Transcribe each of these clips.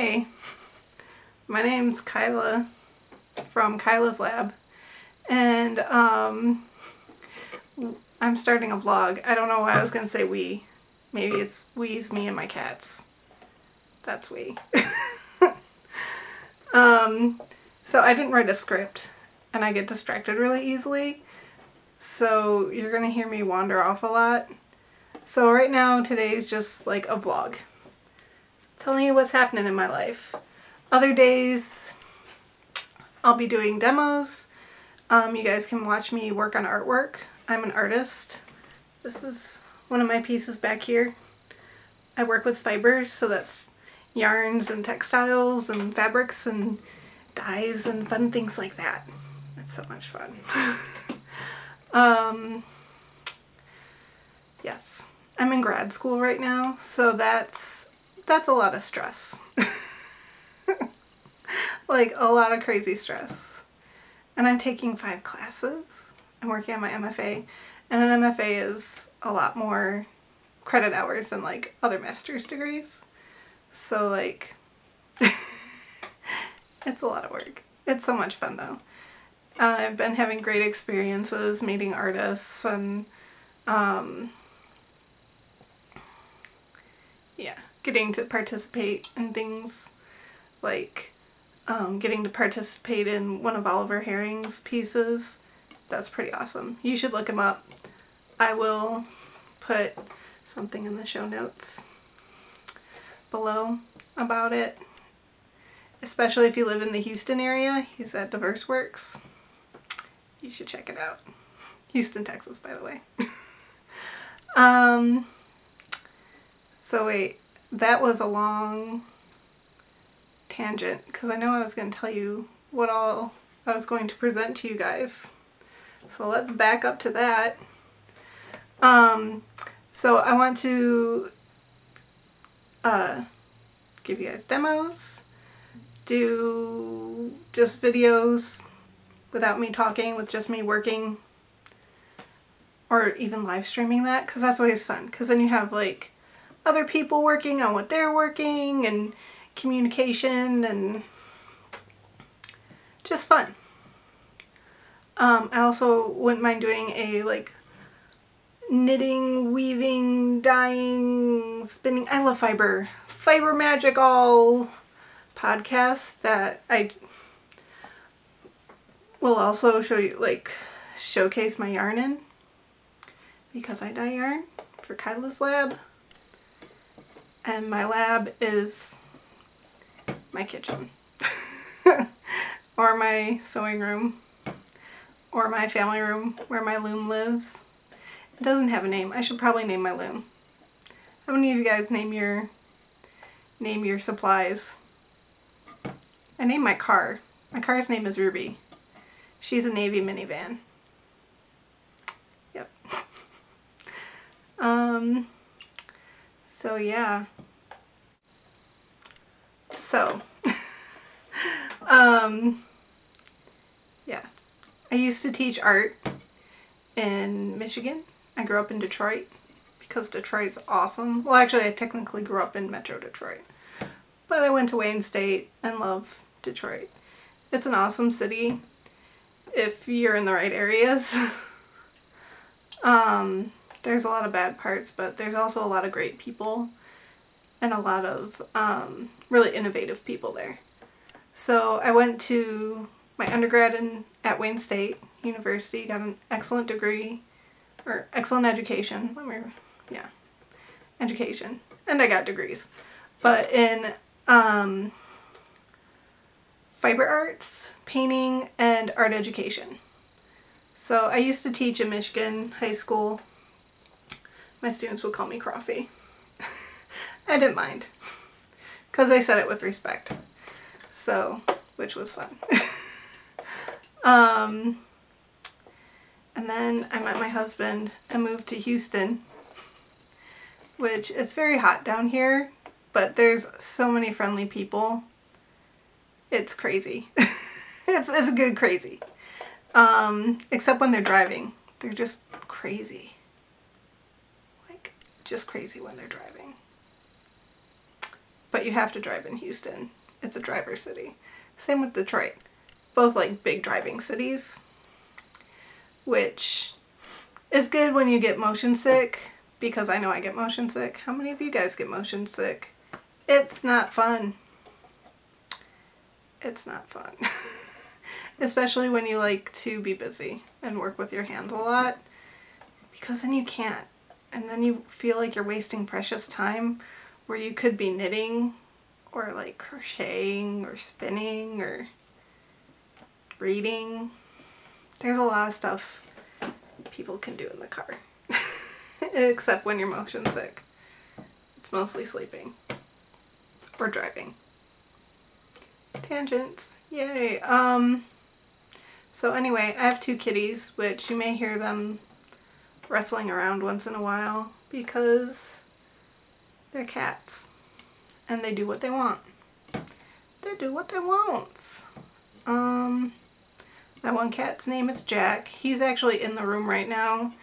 Hi, my name's Kyla from Kyla's Lab, and I'm starting a vlog. I don't know why I was gonna say we. Maybe it's we's me and my cats. That's we. So I didn't write a script, and I get distracted really easily, so you're gonna hear me wander off a lot. So right now, today's just like a vlog, telling you what's happening in my life. Other days, I'll be doing demos. You guys can watch me work on artwork. I'm an artist. This is one of my pieces back here. I work with fibers, so that's yarns and textiles and fabrics and dyes and fun things like that. It's so much fun. Yes, I'm in grad school right now, so that's a lot of stress. Like a lot of crazy stress. And I'm taking 5 classes. I'm working on my MFA, and an MFA is a lot more credit hours than like other master's degrees. So like, it's a lot of work. It's so much fun though. I've been having great experiences meeting artists and yeah, getting to participate in things like getting to participate in one of Oliver Herring's pieces. That's pretty awesome. You should look him up. I will put something in the show notes below about it. Especially if you live in the Houston area. He's at Diverse Works. You should check it out. Houston, Texas, by the way. So wait, that was a long tangent because I know I was going to tell you what all I was going to present to you guys. So let's back up to that. So I want to give you guys demos, do just videos without me talking, with just me working, or even live streaming that, because that's always fun, because then you have like other people working on what they're working and communication and just fun. I also wouldn't mind doing a like knitting, weaving, dyeing, spinning, I love fiber magic all podcast that I will also show you, like showcase my yarn in, because I dye yarn for Kyla's Lab, and my lab is my kitchen or my sewing room or my family room where my loom lives. It doesn't have a name. I should probably name my loom. How many of you guys name your supplies? I named my car. My car's name is Ruby. She's a Navy minivan. Yep. So yeah. So yeah. I used to teach art in Michigan. I grew up in Detroit because Detroit's awesome. Well, actually I technically grew up in Metro Detroit, but I went to Wayne State and love Detroit. It's an awesome city if you're in the right areas. There's a lot of bad parts, but there's also a lot of great people and a lot of really innovative people there. So I went to my undergrad at Wayne State University, got an excellent degree, or excellent education. Education. And I got degrees. But in fiber arts, painting, and art education. So I used to teach in Michigan high school. My students would call me Croffy. I didn't mind, because I said it with respect. So, which was fun. And then I met my husband and moved to Houston, which it's very hot down here, but there's so many friendly people. It's crazy. It's a good crazy. Except when they're driving. They're just crazy. Like, just crazy when they're driving. but you have to drive in Houston. It's a driver city. Same with Detroit. Both like big driving cities, which is good when you get motion sick, because I know I get motion sick. How many of you guys get motion sick? It's not fun. It's not fun. Especially when you like to be busy and work with your hands a lot, because then you can't. And then you feel like you're wasting precious time where you could be knitting or like crocheting or spinning or reading. There's a lot of stuff people can do in the car. Except when you're motion sick. It's mostly sleeping or driving. Tangents. Yay. So anyway, I have 2 kitties, which you may hear them wrestling around once in a while because they're cats and they do what they want. They do what they want. My one cat's name is Jack. He's actually in the room right now.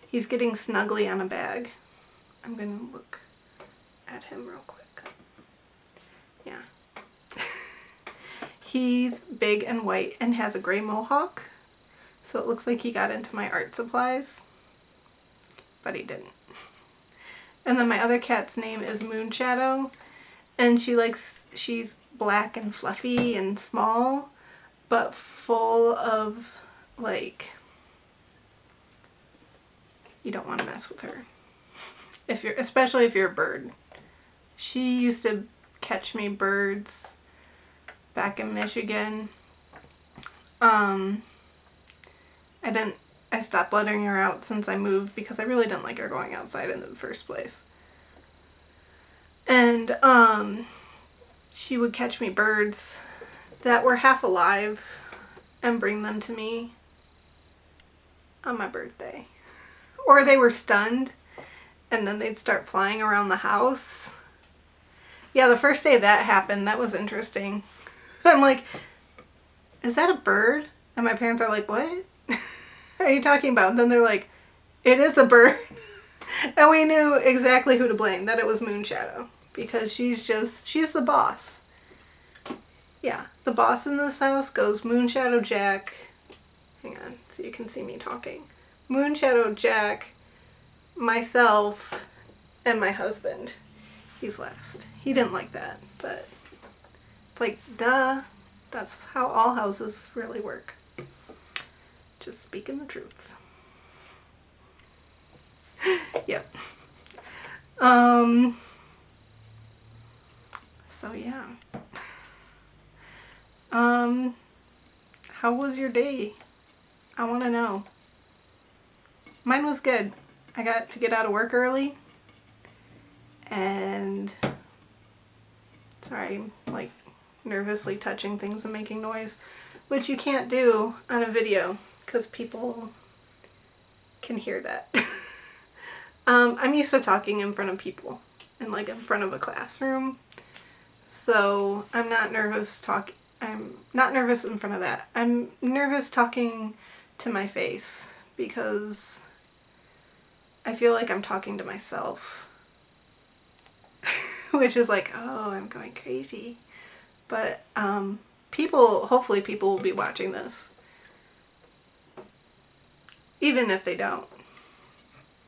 He's getting snuggly on a bag. I'm gonna look at him real quick. Yeah. He's big and white and has a gray mohawk, so it looks like he got into my art supplies, but he didn't. And then my other cat's name is Moonshadow, and she's black and fluffy and small, but full of, like, you don't want to mess with her. Especially if you're a bird. She used to catch me birds back in Michigan. I stopped letting her out since I moved because I really didn't like her going outside in the first place. And she would catch me birds that were half alive and bring them to me on my birthday. Or they were stunned and then they'd start flying around the house. Yeah, the first day that happened, that was interesting. I'm like, is that a bird? And my parents are like, what are you talking about? And then they're like, it is a bird. And we knew exactly who to blame, that it was Moonshadow, because she's the boss. Yeah, the boss in this house goes Moonshadow, Jack. Hang on, so you can see me talking. Moonshadow, Jack, myself, and my husband. He's last. He didn't like that, but it's like, duh. That's how all houses really work. Just speaking the truth. Yep. So yeah. How was your day? I want to know. Mine was good. I got to get out of work early. And sorry, I'm like nervously touching things and making noise, which you can't do on a video because people can hear that. I'm used to talking in front of people and like in front of a classroom, so I'm not nervous I'm not nervous in front of that. I'm nervous talking to my face because I feel like I'm talking to myself. Which is like, oh, I'm going crazy. But hopefully people will be watching this. Even if they don't.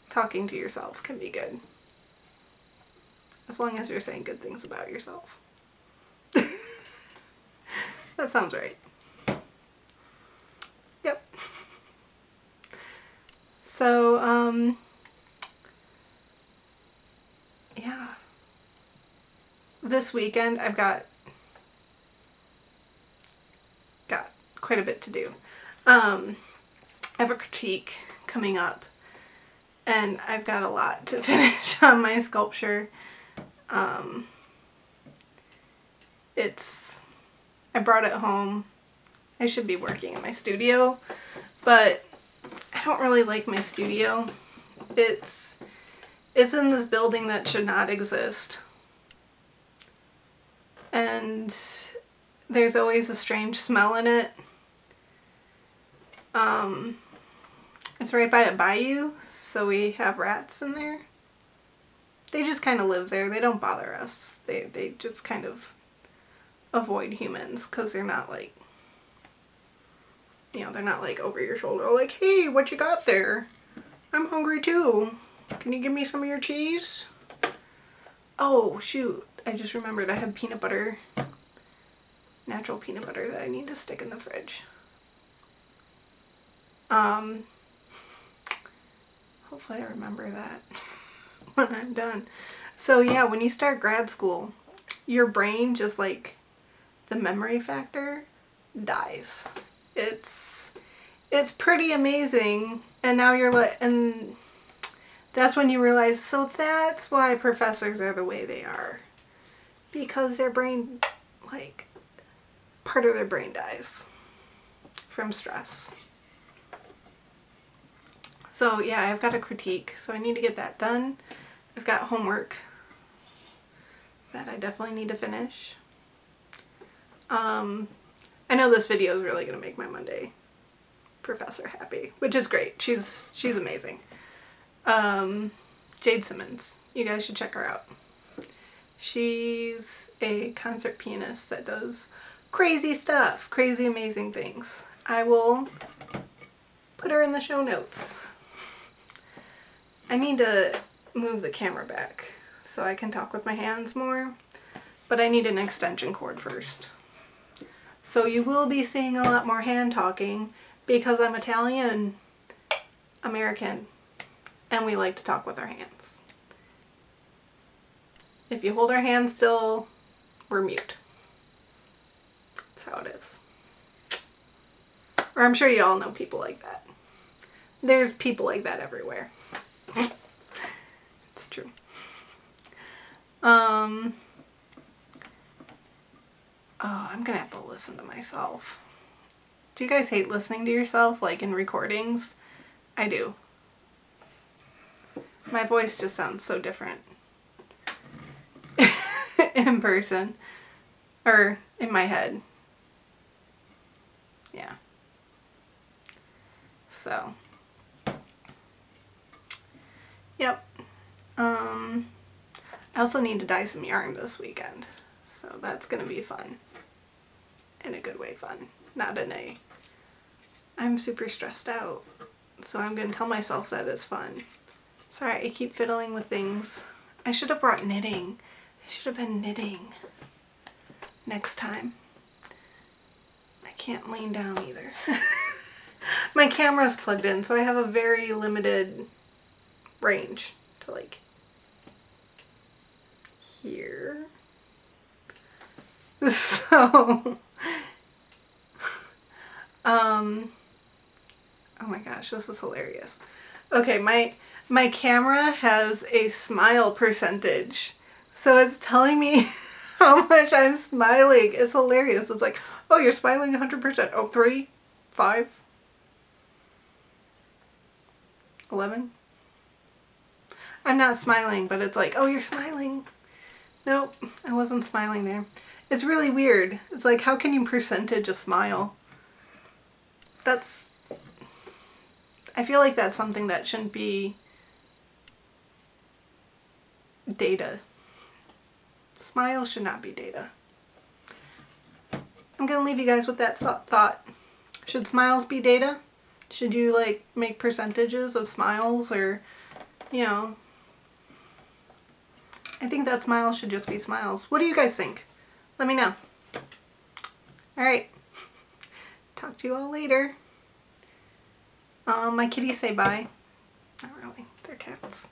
Talking to yourself can be good. As long as you're saying good things about yourself. That sounds right. Yep. So, yeah. This weekend I've got quite a bit to do. I have a critique coming up and I've got a lot to finish on my sculpture. I brought it home. I should be working in my studio, but I don't really like my studio. It's in this building that should not exist. And there's always a strange smell in it. It's right by a bayou, so we have rats in there. They just kind of live there. They don't bother us. They just kind of avoid humans because they're not like, you know, they're not like over your shoulder like, hey, what you got there? I'm hungry too. Can you give me some of your cheese? Oh, shoot. I just remembered I have peanut butter, natural peanut butter that I need to stick in the fridge. Hopefully I remember that when I'm done. So yeah, when you start grad school, your brain just like, the memory factor dies. It's pretty amazing. And now you're like, and that's when you realize, so that's why professors are the way they are. Because their brain, like, part of their brain dies from stress. So yeah, I've got a critique, so I need to get that done. I've got homework that I definitely need to finish. I know this video is really going to make my Monday professor happy, which is great. She's amazing. Jade Simmons. You guys should check her out. She's a concert pianist that does crazy stuff, crazy amazing things. I will put her in the show notes. I need to move the camera back so I can talk with my hands more, but I need an extension cord first. So you will be seeing a lot more hand talking because I'm Italian American and we like to talk with our hands. If you hold our hands still, we're mute. That's how it is. Or I'm sure you all know people like that. There's people like that everywhere. It's true. Oh, I'm gonna have to listen to myself. Do you guys hate listening to yourself, like in recordings? I do. My voice just sounds so different in person, or in my head. Yeah. So, yep. I also need to dye some yarn this weekend, so that's gonna be fun. In a good way fun, not in a I'm super stressed out, so I'm gonna tell myself that it's fun. Sorry, I keep fiddling with things. I should have brought knitting. I should have been knitting next time. I can't lean down either. My camera's plugged in, so I have a very limited range to like here. So oh my gosh, this is hilarious. Okay, my camera has a smile percentage. So it's telling me how much I'm smiling. It's hilarious. It's like, oh, you're smiling 100%. Oh, 3, 5, 11. I'm not smiling, but it's like, oh, you're smiling. Nope, I wasn't smiling there. It's really weird. It's like, how can you percentage a smile? I feel like that's something that shouldn't be data. Smiles should not be data. I'm gonna leave you guys with that thought. Should smiles be data? Should you like make percentages of smiles, or, you know, I think that smiles should just be smiles. What do you guys think? Let me know. Alright. Talk to you all later. My kitties say bye. Not really. They're cats.